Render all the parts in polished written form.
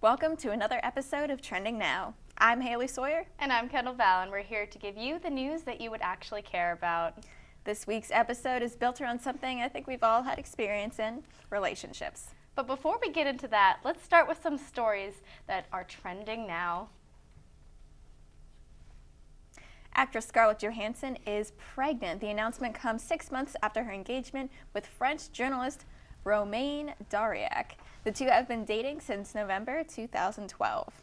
Welcome to another episode of Trending Now. I'm Haley Sawyer. And I'm Kendall Val, and we're here to give you the news that you would actually care about. This week's episode is built around something I think we've all had experience in, relationships. But before we get into that, let's start with some stories that are trending now. Actress Scarlett Johansson is pregnant. The announcement comes 6 months after her engagement with French journalist Romain Dariac. The two have been dating since November 2012.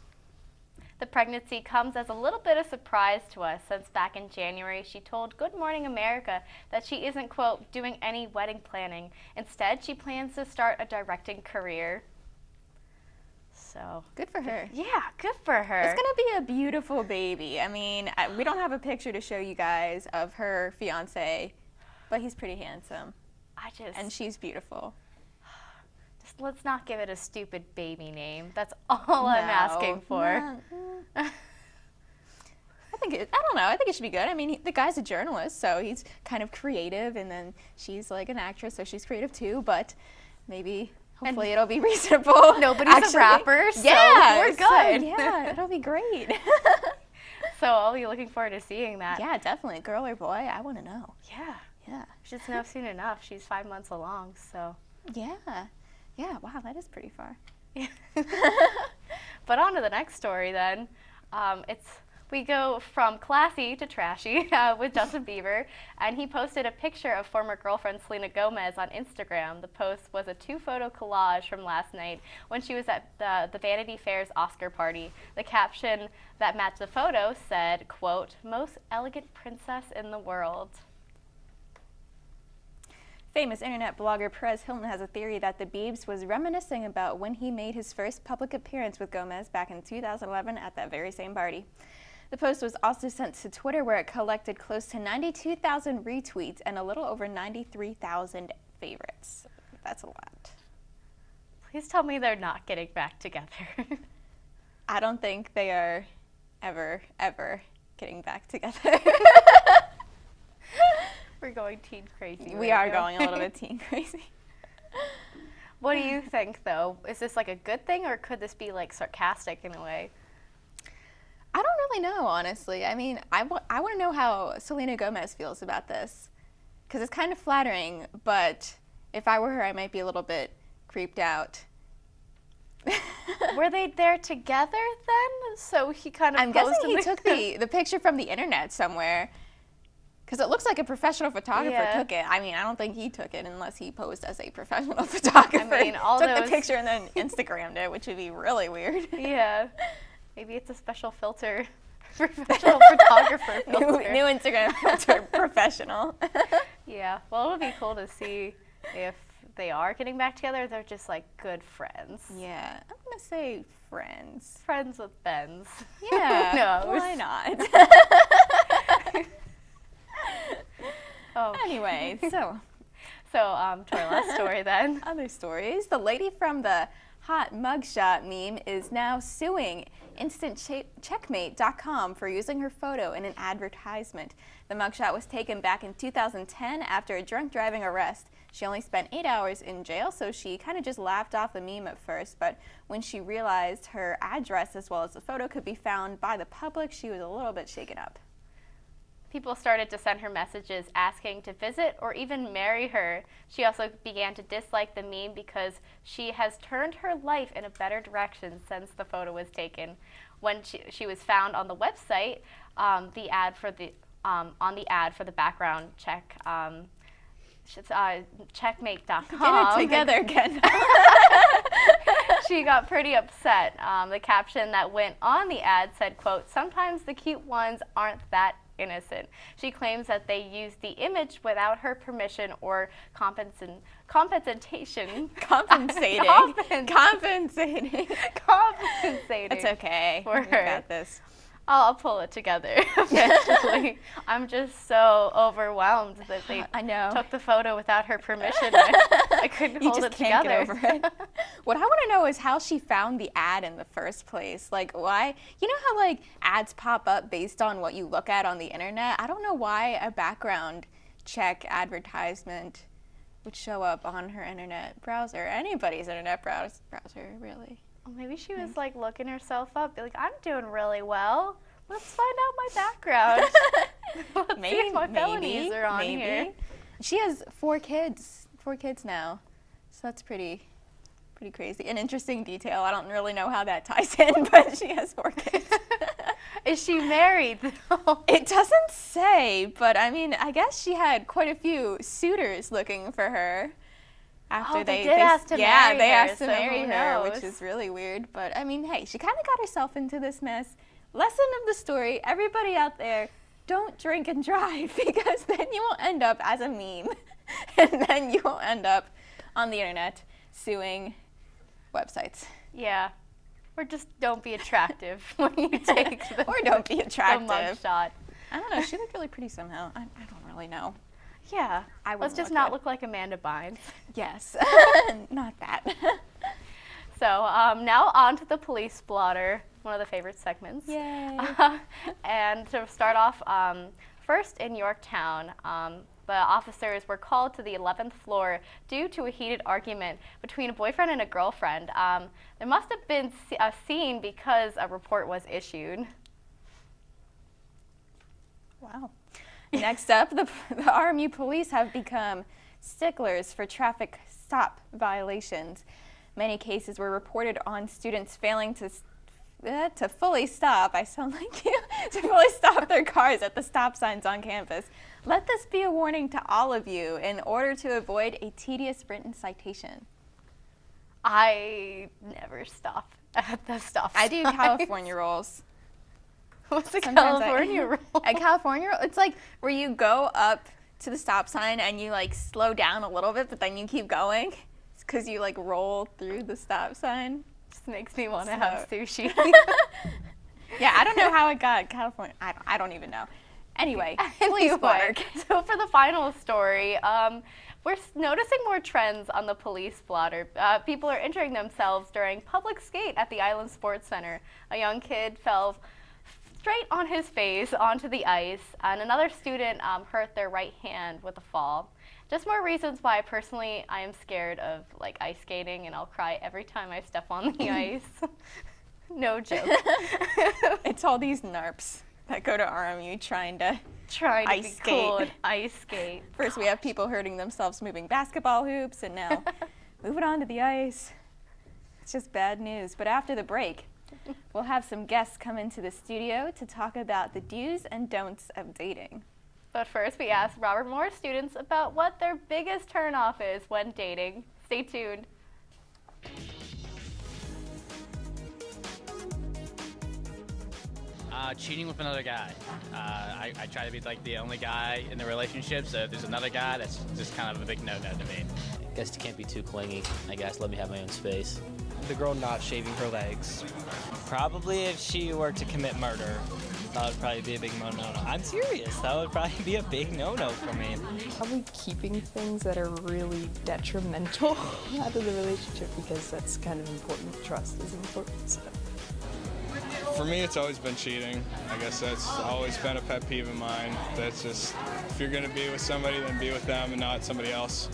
The pregnancy comes as a little bit of surprise to us, since back in January she told Good Morning America that she isn't, quote, doing any wedding planning. Instead, she plans to start a directing career. So good for her. Yeah, good for her. It's gonna be a beautiful baby. I mean, we don't have a picture to show you guys of her fiance, but he's pretty handsome. And she's beautiful. Just let's not give it a stupid baby name. That's all I'm asking for. I don't know. I think it should be good. I mean, the guy's a journalist, so he's kind of creative, and then she's like an actress, so she's creative too. But maybe, hopefully, it'll be reasonable. Nobody's a rapper, so we're good. Yeah, it'll be great. So I'll be looking forward to seeing that. Yeah, definitely. Girl or boy, I want to know. Yeah. Yeah. She's know soon enough. She's 5 months along, so. Yeah. Yeah, wow, that is pretty far. But on to the next story then. We go from classy to trashy with Justin Bieber, and he posted a picture of former girlfriend Selena Gomez on Instagram. The post was a 2-photo collage from last night when she was at the Vanity Fair's Oscar party. The caption that matched the photo said, quote, "Most elegant princess in the world." Famous internet blogger Perez Hilton has a theory that the Biebs was reminiscing about when he made his first public appearance with Gomez back in 2011 at that very same party. The post was also sent to Twitter, where it collected close to 92,000 retweets and a little over 93,000 favorites. That's a lot. Please tell me they're not getting back together. I don't think they are ever getting back together. We're going teen crazy. We are going a little bit teen crazy. What do you think, though? Is this like a good thing, or could this be like sarcastic in a way? I don't really know, honestly. I mean, I want to know how Selena Gomez feels about this, because it's kind of flattering, but if I were her, I might be a little bit creeped out. Were they there together then? So he kind of I'm guessing he took the picture from the internet somewhere. Because it looks like a professional photographer took it. I mean, I don't think he took it unless he posed as a professional photographer. I mean, took the picture and then Instagrammed it, which would be really weird. Yeah. Maybe it's a special filter. Professional photographer filter. New Instagram filter, professional. Yeah. Well, it would be cool to see if they are getting back together, or they're just like good friends. Yeah. I'm going to say friends. Friends with Benz. Yeah. Who knows? Why not? Oh. Anyway, so to our last story then. Other stories. The lady from the hot mugshot meme is now suing InstantCheckmate.com for using her photo in an advertisement. The mugshot was taken back in 2010 after a drunk driving arrest. She only spent 8 hours in jail, so she kind of just laughed off the meme at first, but when she realized her address as well as the photo could be found by the public, she was a little bit shaken up. People started to send her messages asking to visit or even marry her. She also began to dislike the meme because she has turned her life in a better direction since the photo was taken. When she was found on the website, on the ad for the background check, checkmate.com. Get it together again. She got pretty upset. The caption that went on the ad said, quote, "Sometimes the cute ones aren't that innocent." She claims that they used the image without her permission or compensating. Compensating. It's okay. For You her. got this. I'll pull it together eventually. I'm just so overwhelmed that they took the photo without her permission. I couldn't hold it can't together. Get over it. What I want to know is how she found the ad in the first place. Like, why? You know how like ads pop up based on what you look at on the internet? I don't know why a background check advertisement would show up on her internet browser, anybody's internet browser, really. Well, maybe she was like looking herself up, be like, I'm doing really well. Let's find out my background. Let's see if my felonies are on here. She has 4 kids now, so that's pretty crazy. An interesting detail. I don't really know how that ties in, but she has 4 kids. Is she married though? It doesn't say, but I mean, I guess she had quite a few suitors looking for her. After they did ask to marry they her, asked to so marry who her, which knows? is really weird. But I mean, hey, she kind of got herself into this mess. Lesson of the story: everybody out there, don't drink and drive, because then you will end up as a meme, and then you will end up on the internet suing websites. Yeah. Or just don't be attractive when you take the, Or don't be the attractive. mugshot. I don't know. She looked really pretty somehow. I don't really know. Yeah. I Let's wouldn't just look not good. look like Amanda Bynes. Yes, not that. So now on to the police blotter, one of the favorite segments. Yay. And to start off, first in Yorktown, the officers were called to the 11th floor due to a heated argument between a boyfriend and a girlfriend. There must have been a scene because a report was issued. Wow. Next up, the RMU police have become sticklers for traffic stop violations. Many cases were reported on students failing to fully stop. I sound like you. To fully stop their cars at the stop signs on campus. Let this be a warning to all of you in order to avoid a tedious written citation. I never stop at the stop I do signs. California rules. What's the Sometimes California rule? At California, it's like where you go up to the stop sign and you like slow down a little bit, but then you keep going. It's because you like roll through the stop sign. Just makes me want to have sushi. Yeah, I don't know how it got California. I don't even know. Anyway, police blotter. So for the final story, we're noticing more trends on the police blotter. People are injuring themselves during public skate at the Island Sports Center. A young kid fell straight on his face onto the ice, and another student hurt their right hand with a fall. Just more reasons why personally I am scared of like ice skating, and I'll cry every time I step on the ice. No joke. It's all these NARPs that go to RMU trying to Trying to ice be cool skate. and ice skate. First we have people hurting themselves moving basketball hoops, and now moving on to the ice. It's just bad news. But after the break, we'll have some guests come into the studio to talk about the do's and don'ts of dating. But first, we asked Robert Morris students about what their biggest turnoff is when dating. Stay tuned. Cheating with another guy. I try to be like the only guy in the relationship, so if there's another guy, that's just kind of a big no-no to me. I guess you can't be too clingy. I guess let me have my own space. The girl not shaving her legs. Probably if she were to commit murder, that would probably be a big no-no. I'm serious. That would probably be a big no-no for me. Probably keeping things that are really detrimental out of the relationship, because that's kind of important. Trust is important. So. For me, it's always been cheating. I guess that's always been a pet peeve of mine. That's just, if you're going to be with somebody, then be with them and not somebody else.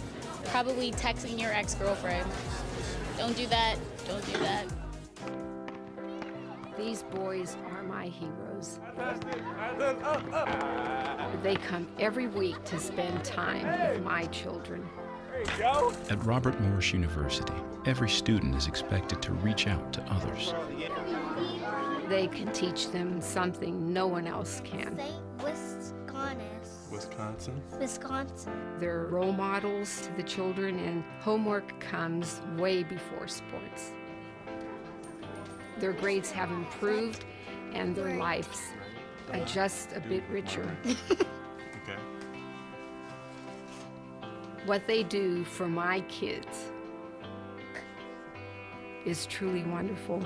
Probably texting your ex-girlfriend. Don't do that. Don't do that. These boys are my heroes. They come every week to spend time with my children. At Robert Morris University, every student is expected to reach out to others. They can teach them something no one else can. Wisconsin. They're role models to the children, and homework comes way before sports. Their grades have improved, and their lives are just a bit richer. Okay. What they do for my kids is truly wonderful.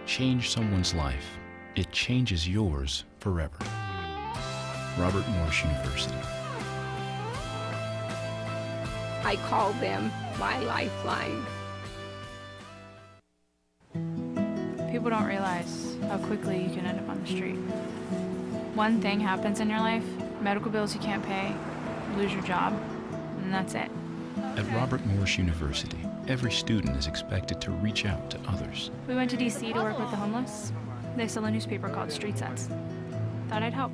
Change someone's life. It changes yours forever. Robert Morris University. I call them my lifeline. People don't realize how quickly you can end up on the street. One thing happens in your life, medical bills you can't pay, lose your job, and that's it. At Robert Morris University, every student is expected to reach out to others. We went to DC to work with the homeless. They sell a newspaper called Street Sense. Thought I'd help.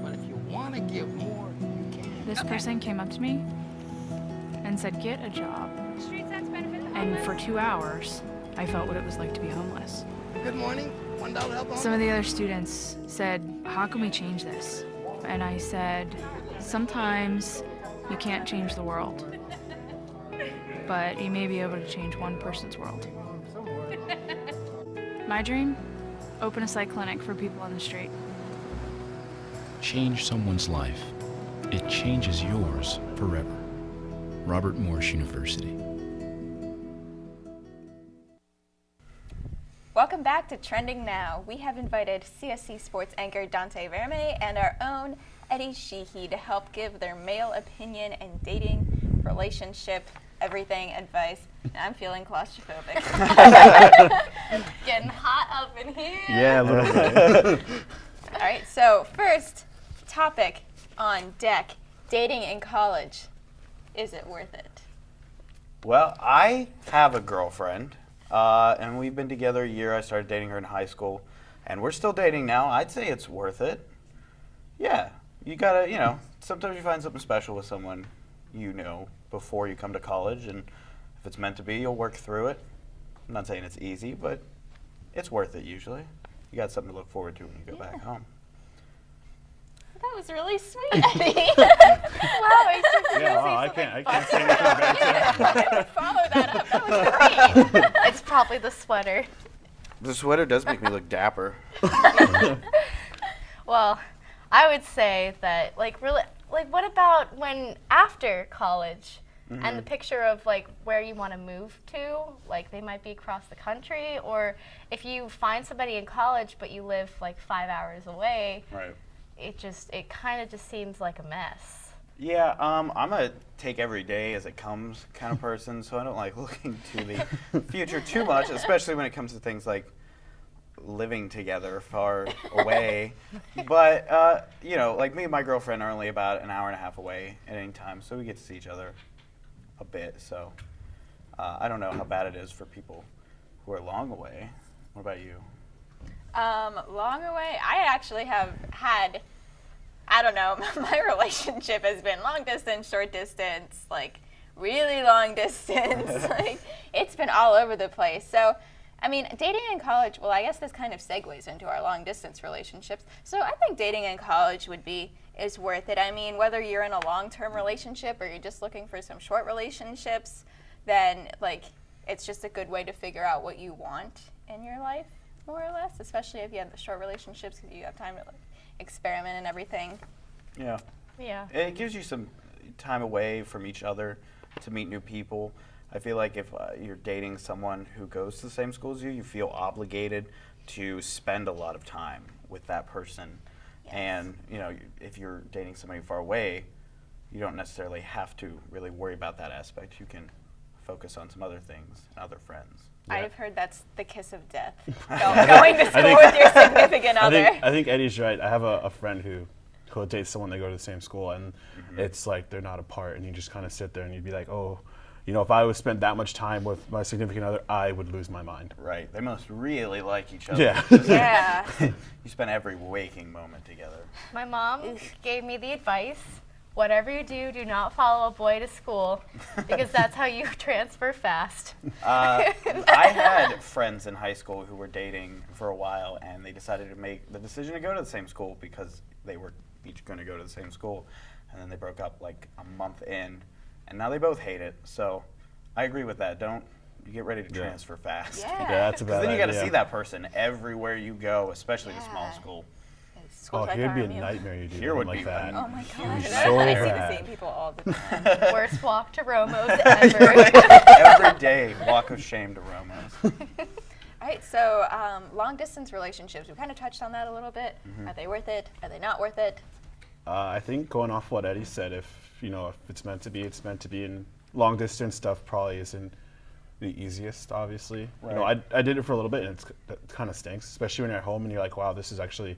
But if you want to give more, you can. This person came up to me and said, "Get a job." And for 2 hours, I felt what it was like to be homeless. Good morning. $1 help on. Some of the other students said, "How can we change this?" And I said, "Sometimes you can't change the world, but you may be able to change one person's world." My dream? Open a psych clinic for people on the street. Change someone's life. It changes yours forever. Robert Morris University. Welcome back to Trending Now. We have invited CSC Sports anchor Dante Verme and our own Eddie Sheehy to help give their male opinion and dating, relationship, everything advice. I'm feeling claustrophobic. Getting hot up in here. Yeah, a little bit. All right, so first topic on deck, dating in college. Is it worth it? Well, I have a girlfriend, and we've been together a year. I started dating her in high school, and we're still dating now. I'd say it's worth it. Yeah, you gotta, sometimes you find something special with someone before you come to college, and if it's meant to be, you'll work through it. I'm not saying it's easy, but it's worth it usually. You got something to look forward to when you go back home. That was really sweet, Eddie. Wow, I can't say anything bad. Follow that up. That was great. It's probably the sweater. The sweater does make me look dapper. Well, I would say that, what about when after college? And the picture of where you want to move to, they might be across the country, or if you find somebody in college but you live 5 hours away, right? It kind of just seems like a mess. Yeah, I'm a take every day as it comes kind of person, so I don't like looking to the future too much, especially when it comes to things like living together far away. But me and my girlfriend are only about an hour and a half away at any time, so we get to see each other a bit. So I don't know how bad it is for people who are long away. What about you? Long away, I actually have had, I don't know, my relationship has been long distance, short distance, really long distance. It's been all over the place. So, I mean, dating in college, well, I guess this kind of segues into our long distance relationships. So I think dating in college is worth it. I mean, whether you're in a long-term relationship or you're just looking for some short relationships, then it's just a good way to figure out what you want in your life, more or less, especially if you have the short relationships because you have time to experiment and everything. Yeah. Yeah. It gives you some time away from each other to meet new people. I feel like if you're dating someone who goes to the same school as you, you feel obligated to spend a lot of time with that person. Yes. And if you're dating somebody far away, you don't necessarily have to really worry about that aspect. You can focus on some other things and other friends. Yeah. I've heard that's the kiss of death, going to school with your significant other. I think Eddie's right. I have a friend who dates someone they go to the same school, and it's like they're not apart, and you just kind of sit there and you'd be like, oh, if I would spend that much time with my significant other, I would lose my mind. Right. They must really like each other. Yeah. Yeah. You spend every waking moment together. My mom gave me the advice, whatever you do, do not follow a boy to school, because that's how you transfer fast. I had friends in high school who were dating for a while, and they decided to make the decision to go to the same school because they were each going to go to the same school. And then they broke up a month in. And now they both hate it, so I agree with that. You get ready to transfer fast. Yeah, that's a bad idea. Then you got to see that person everywhere you go, especially the small school. Here'd be a nightmare you do. Here would like be that. Oh my So God. I see bad. the same people all the time. Worst walk to Romo's ever. Every day, walk of shame to Romo's. All right, so long distance relationships, we kind of touched on that a little bit. Are they worth it? Are they not worth it? I think going off what Eddie said, if it's meant to be, it's meant to be. And long distance stuff probably isn't the easiest, obviously. Right. I did it for a little bit, and it kind of stinks, especially when you're at home and you're like, wow, this is actually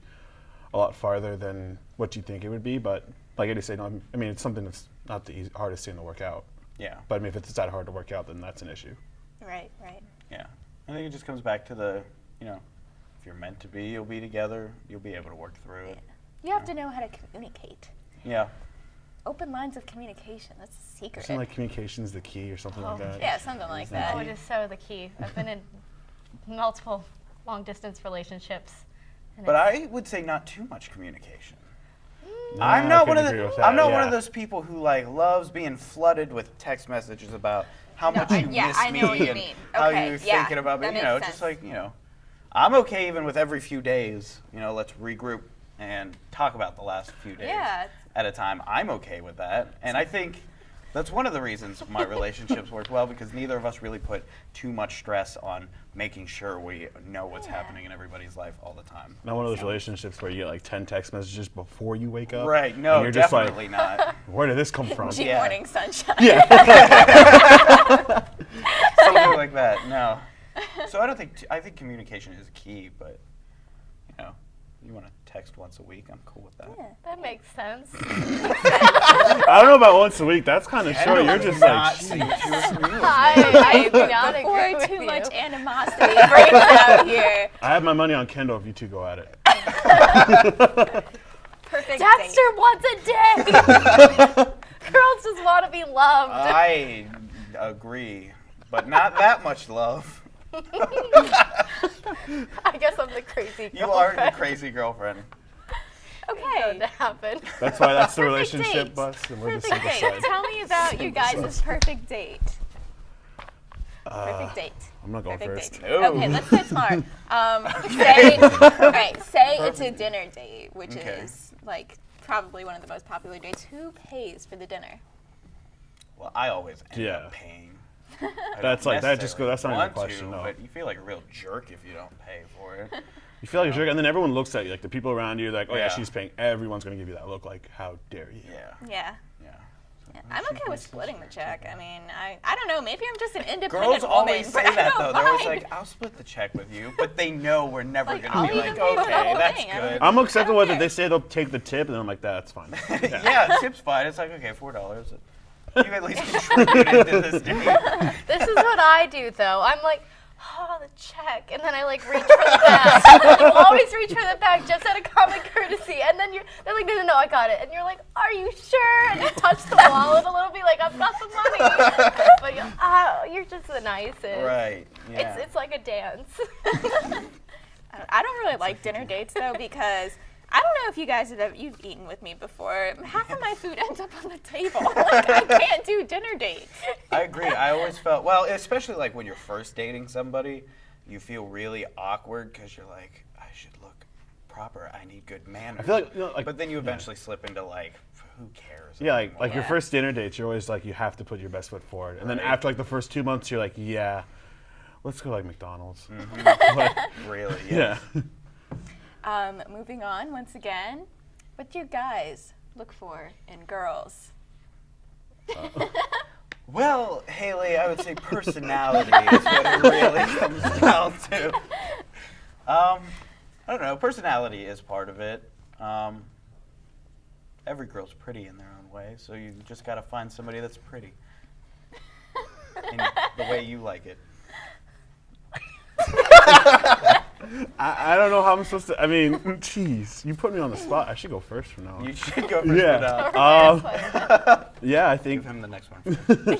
a lot farther than what you think it would be. But like Eddie said, I mean, it's something that's not the hardest thing to work out. Yeah. But I mean, if it's that hard to work out, then that's an issue. Right, right. Yeah. I think it just comes back to the, if you're meant to be, you'll be together. You'll be able to work through it. You have to know how to communicate. Yeah. Open lines of communication. That's a secret. Isn't like communication is the key or something like that? Yeah, something like that. Oh, it is so the key. I've been in multiple long-distance relationships. But I would say not too much communication. No, I'm not I one of couldn't the. agree with that, I'm not one yeah. of those people who loves being flooded with text messages about how much you miss I me know what you and mean. how Okay, you're yeah, thinking about me. that You makes know, sense. just like I'm okay even with every few days. Let's regroup and talk about the last few days at a time. I'm okay with that, and I think that's one of the reasons my relationships work well, because neither of us really put too much stress on making sure we know what's happening in everybody's life all the time. Not one of those relationships where you get like 10 text messages before you wake up. Right, no, and you're just definitely like, not. Where did this come from? Morning sunshine. Yeah. Something like that, no. So I think communication is key, but, you want to text once a week, I'm cool with that. Yeah, that makes sense. I don't know about once a week. That's kind of short. You're just like, I do not agree Before with too you. much animosity breaks out here. I have my money on Kendall if you two go at it. Perfect Dexter wants a day. Girls just want to be loved. I agree, but not that much love. I guess I'm the crazy girlfriend. You are the crazy girlfriend. Okay. To happen. That's why that's the Perfect relationship date. bus, and we're the Perfect single date. side. Tell me about you Single guys' side. perfect date. Perfect date. I'm not going Perfect first. date. Okay, let's start smart. Say it's a dinner date, which is probably one of the most popular dates. Who pays for the dinner? Well, I always end Yeah. up paying. That's like that. Just go. That's not even a want question. to, No. But you feel like a real jerk if you don't pay for it. You feel like a jerk, and then everyone looks at you, like the people around you, like, oh yeah, Yeah. she's paying. Everyone's gonna give you that look, like, how dare you? Yeah. Yeah. Yeah. I'm okay with splitting the check. I mean, I don't know. Maybe I'm just an independent Girls woman. always say but I that don't though. They're always mind. like, "I'll split the check with you," but they know we're never Like, gonna I'll be even like, pay for the "Okay, whole that's thing. I good." I'm acceptable with it. They say they'll take the tip, and I'm like, that's fine. Yeah, tip's fine. It's like, okay, $4. You at least contributed to this date. This is what I do, though. I'm like, oh, the check. And then I, reach for the bag. You always reach for the bag just out of common courtesy. And then they're like, no, I got it. And you're like, are you sure? And you touch the wallet a little bit, like, I've got the money. But you're just the nicest. Right, yeah. It's like a dance. I don't really like dinner dates though, because I don't know if you guys you've eaten with me before. Half of my food ends up on the table. I can't do dinner dates. I agree. I always felt, well, especially when you're first dating somebody, you feel really awkward because you're like, I should look proper. I need good manners. I feel like, but then you eventually slip into who cares? Yeah, anymore? like your first dinner dates, you're always like, you have to put your best foot forward. And then after the first 2 months, you're like, yeah, let's go McDonald's. Mm-hmm. Really? Yeah. Moving on once again, what do you guys look for in girls? Well, Haley, I would say personality is what it really comes down to. I don't know. Personality is part of it. Every girl's pretty in their own way, so you just got to find somebody that's pretty in the way you like it. I don't know how I'm supposed to. I mean, jeez, you put me on the spot. I should go first from now on. You should go first. Yeah. Yeah, I think. Give him the next one.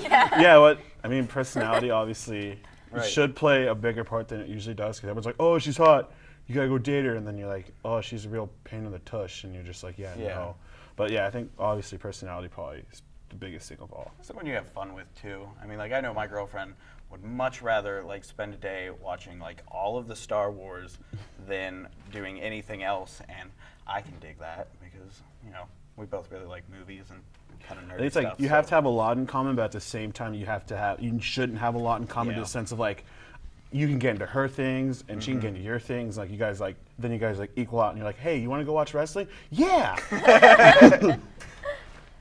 Yeah. I mean, personality obviously Right. should play a bigger part than it usually does, because everyone's like, oh, she's hot, you gotta go date her, and then you're like, oh, she's a real pain in the tush, and you're just like, yeah. No. But yeah, I think obviously personality probably is the biggest thing of all. Someone you have fun with too. I mean, I know my girlfriend would much rather spend a day watching all of the Star Wars than doing anything else, and I can dig that because we both really like movies and kind of nerdy It's stuff. you have to have a lot in common, but at the same time, you shouldn't have a lot in common in the sense of you can get into her things and she can get into your things. Then you guys equal out, and you're like, hey, you want to go watch wrestling? Yeah.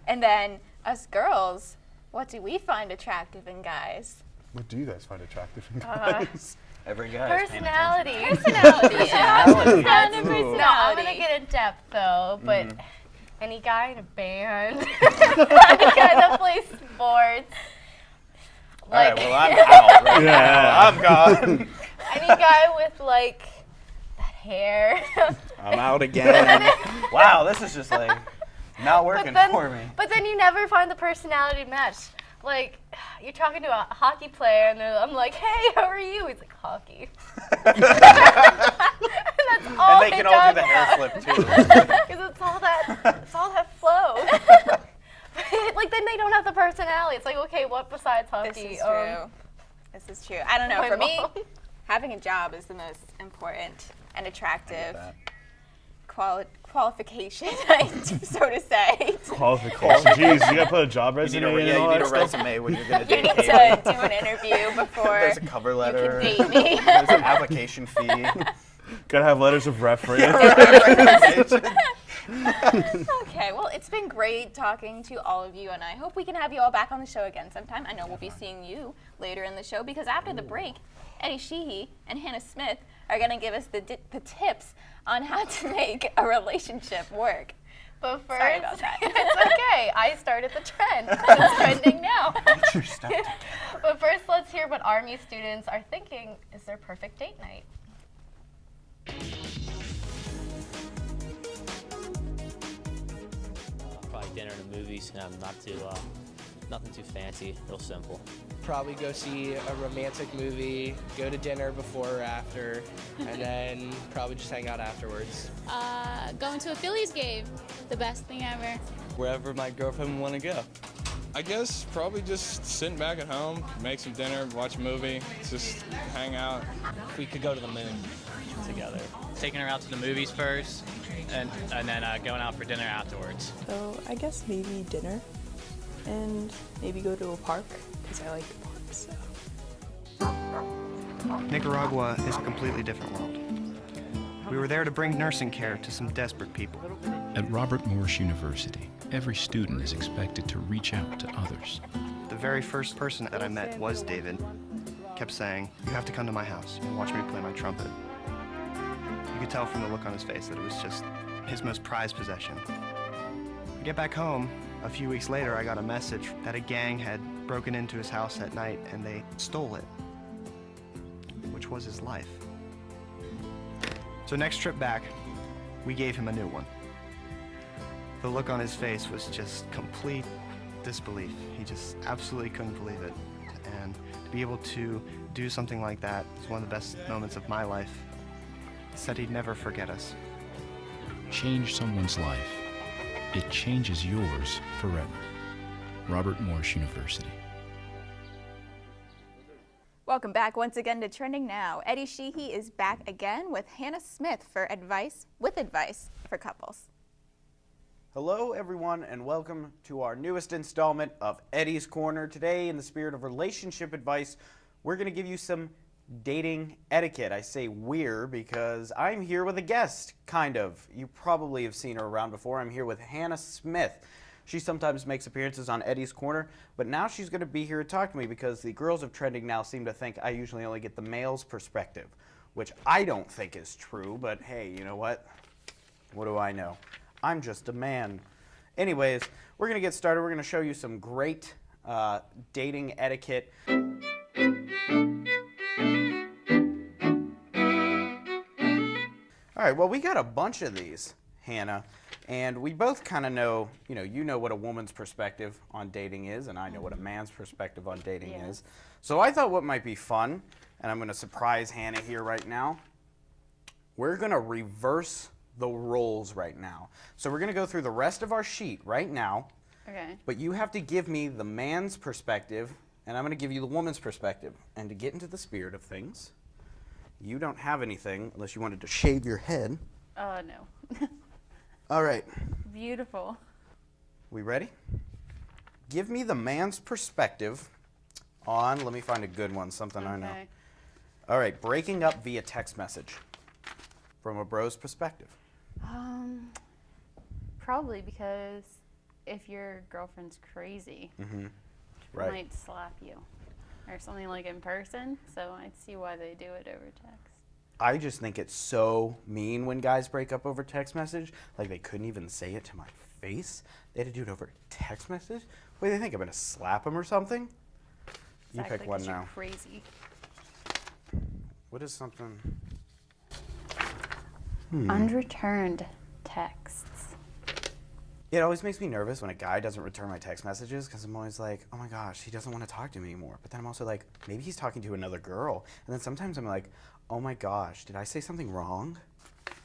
And then us girls, what do we find attractive in guys? What do you guys find attractive in guys? Every guy. Personality. Personality. Personality. No, I'm going to get in depth, though, but any guy in a band, any guy that plays sports, All right, well, I'm out right now. I'm gone. Any guy with like that hair. I'm out again. Wow, this is just like not working for me. But then you never find the personality match. Like, you're talking to a hockey player, and I'm like, hey, how are you? He's like, hockey. That's all And they can all do the hair flip, too. Because it's all that flow. Like, then they don't have the personality. It's like, okay, what besides hockey? This is true. This is true. I don't know. My For me, mom. having a job is the most important and attractive qualification, so to say. Qualification. Jeez, you gotta put a job resume in. You all need that a stuff? resume when you're gonna You date need Caitlin. to do an interview before There's a cover letter. you can date me. There's an application fee. Gotta have letters of reference. Okay, well, it's been great talking to all of you, and I hope we can have you all back on the show again sometime. I know we'll be seeing you later in the show, because after the break, Eddie Sheehy and Hannah Smith are going to give us the tips on how to make a relationship work. But first, Sorry about that. It's okay. I started the trend. It's trending now. Get your stuff together. But first, let's hear what Army students are thinking is their perfect date night. Probably dinner and the movies. Nothing too fancy, real simple. Probably go see a romantic movie, go to dinner before or after, and then probably just hang out afterwards. Going to a Phillies game, the best thing ever. Wherever my girlfriend would want to go. I guess probably just sitting back at home, make some dinner, watch a movie, just hang out. We could go to the moon together. Taking her out to the movies first, and then going out for dinner afterwards. So I guess maybe dinner, and maybe go to a park, because I like parks. So. Nicaragua is a completely different world. We were there to bring nursing care to some desperate people. At Robert Morris University, every student is expected to reach out to others. The very first person that I met was David. Kept saying, "You have to come to my house and watch me play my trumpet." You could tell from the look on his face that it was just his most prized possession. I get back home. A few weeks later, I got a message that a gang had broken into his house at night and they stole it, which was his life. So next trip back, we gave him a new one. The look on his face was just complete disbelief. He just absolutely couldn't believe it. And to be able to do something like that was one of the best moments of my life. He said he'd never forget us. Change someone's life. It changes yours forever. Robert Morris University. Welcome back once again to Trending Now. Eddie Sheehy is back again with Hannah Smith for advice for couples. Hello, everyone, and welcome to our newest installment of Eddie's Corner. Today, in the spirit of relationship advice, we're going to give you some dating etiquette. I say we're because I'm here with a guest, kind of. You probably have seen her around before. I'm here with Hannah Smith. She sometimes makes appearances on Eddie's Corner, but now she's going to be here to talk to me because the girls of Trending Now seem to think I usually only get the male's perspective, which I don't think is true, but hey, you know what? What do I know? I'm just a man. Anyways, we're going to get started. We're going to show you some great dating etiquette. All right, well, we got a bunch of these, Hannah, and we both kind of know, you know what a woman's perspective on dating is, and I know what a man's perspective on dating is. So I thought what might be fun, and I'm going to surprise Hannah here right now, we're going to reverse the roles right now. So we're going to go through the rest of our sheet right now, Okay. but you have to give me the man's perspective, and I'm going to give you the woman's perspective. And to get into the spirit of things, you don't have anything unless you wanted to shave your head. Oh, no. All right. Beautiful. We ready? Give me the man's perspective on, let me find a good one, something I know. All right, breaking up via text message from a bro's perspective. Probably because if your girlfriend's crazy, she Right. might slap you or something like in person. So I'd see why they do it over text. I just think it's so mean when guys break up over text message. Like they couldn't even say it to my face. They had to do it over text message. What do they think? I'm going to slap him or something? You Exactly, pick one 'cause you're now. Crazy. What is something? Unreturned texts. It always makes me nervous when a guy doesn't return my text messages because I'm always like, oh my gosh, he doesn't want to talk to me anymore. But then I'm also like, maybe he's talking to another girl. And then sometimes I'm like, oh my gosh, did I say something wrong?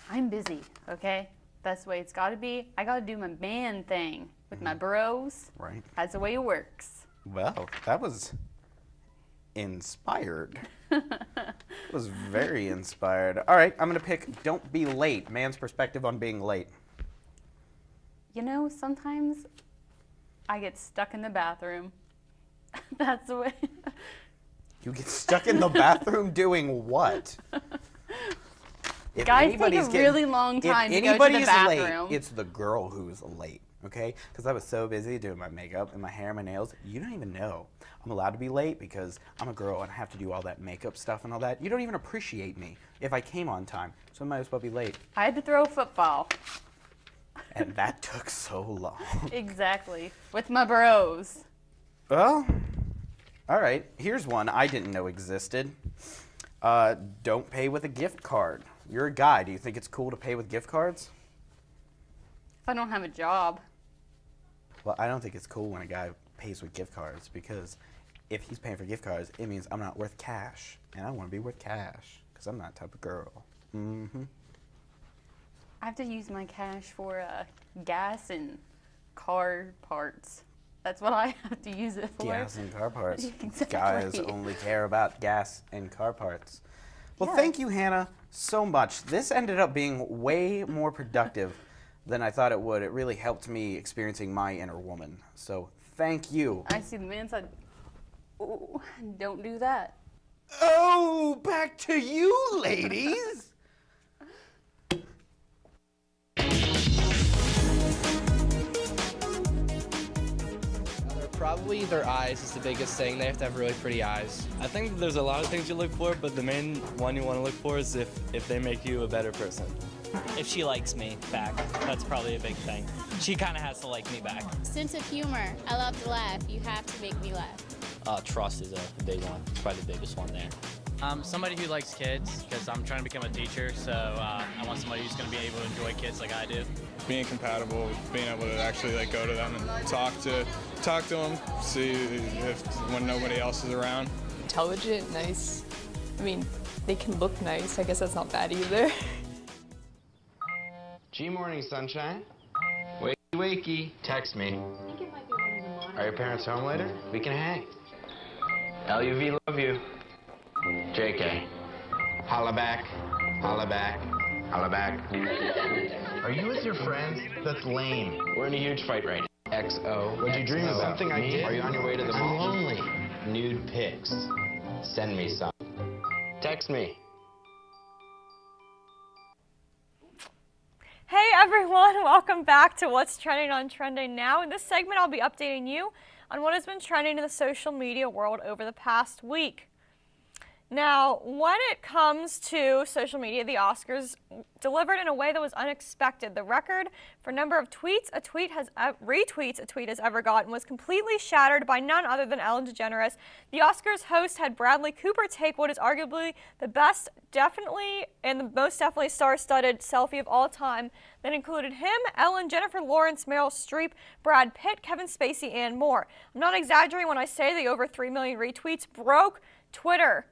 I'm busy, okay? That's the way it's gotta be. I gotta do my man thing with my bros. Right. That's the way it works. Well, that was inspired. It was very inspired. All right, I'm going to pick Don't Be Late, man's perspective on being late. You know, sometimes I get stuck in the bathroom. That's the way. You get stuck in the bathroom doing what? If Guys take a anybody's really long time to if go to the anybody's bathroom. late, it's the girl who's late, okay? Because I was so busy doing my makeup and my hair and my nails. You don't even know. I'm allowed to be late because I'm a girl and I have to do all that makeup stuff and all that. You don't even appreciate me if I came on time, so I might as well be late. I had to throw a football. And that took so long. Exactly. With my bros. Well, all right. Here's one I didn't know existed. Don't pay with a gift card. You're a guy. Do you think it's cool to pay with gift cards? If I don't have a job. Well, I don't think it's cool when a guy pays with gift cards because if he's paying for gift cards, it means I'm not worth cash. And I want to be worth cash because I'm that type of girl. Mm-hmm. I have to use my cash for gas and car parts. That's what I have to use it for. Gas and car parts. Exactly. Guys only care about gas and car parts. Well, Yeah. thank you, Hannah, so much. This ended up being way more productive than I thought it would. It really helped me experiencing my inner woman. So thank you. I see the man said, "Oh, don't do that." Oh, back to you, ladies. Probably their eyes is the biggest thing. They have to have really pretty eyes. I think there's a lot of things you look for, but the main one you want to look for is if they make you a better person. If she likes me back, that's probably a big thing. She kind of has to like me back. Sense of humor. I love to laugh. You have to make me laugh. Trust is a big one. It's probably the biggest one there. Somebody who likes kids, because I'm trying to become a teacher, so I want somebody who's going to be able to enjoy kids like I do. Being compatible, being able to actually like go to them and talk to them, see if when nobody else is around. Intelligent, nice. I mean, they can look nice. I guess that's not bad either. G morning, sunshine. Wakey, wakey. Text me. Are your parents home later? We can hang. LUV, love you. JK. Holla back. Holla back. Holla back. Are you with your friends? That's lame. We're in a huge fight right now. XO. What'd you dream about? Something I did. Are you on your way to the mall? I'm lonely. Nude pics. Send me some. Text me. Hey everyone, welcome back to What's Trending on Trending Now. In this segment, I'll be updating you on what has been trending in the social media world over the past week. Now, when it comes to social media, the Oscars delivered in a way that was unexpected. The record for number of retweets a tweet has ever gotten was completely shattered by none other than Ellen DeGeneres. The Oscars host had Bradley Cooper take what is arguably the best, definitely, and the most definitely star-studded selfie of all time that included him, Ellen, Jennifer Lawrence, Meryl Streep, Brad Pitt, Kevin Spacey, and more. I'm not exaggerating when I say the over 3 million retweets broke Twitter.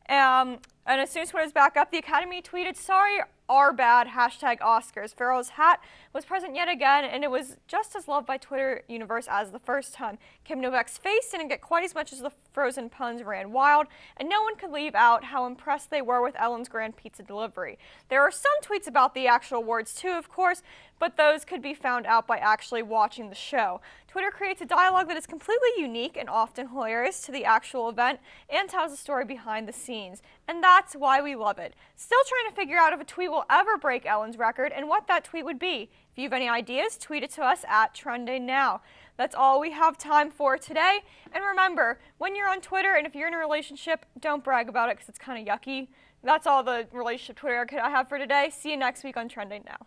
And as soon as Twitter was back up, the Academy tweeted, "Sorry, our bad, #Oscars." Pharaoh's hat was present yet again, and it was just as loved by Twitter universe as the first time. Kim Novak's face didn't get quite as much as the Frozen puns ran wild, and no one could leave out how impressed they were with Ellen's grand pizza delivery. There are some tweets about the actual awards too, of course, but those could be found out by actually watching the show. Twitter creates a dialogue that is completely unique and often hilarious to the actual event and tells a story behind the scenes, and that's why we love it. Still trying to figure out if a tweet will ever break Ellen's record and what that tweet would be. If you have any ideas, tweet it to us at Trending Now. That's all we have time for today. And remember, when you're on Twitter and if you're in a relationship, don't brag about it because it's kind of yucky. That's all the relationship Twitter I have for today. See you next week on Trending Now.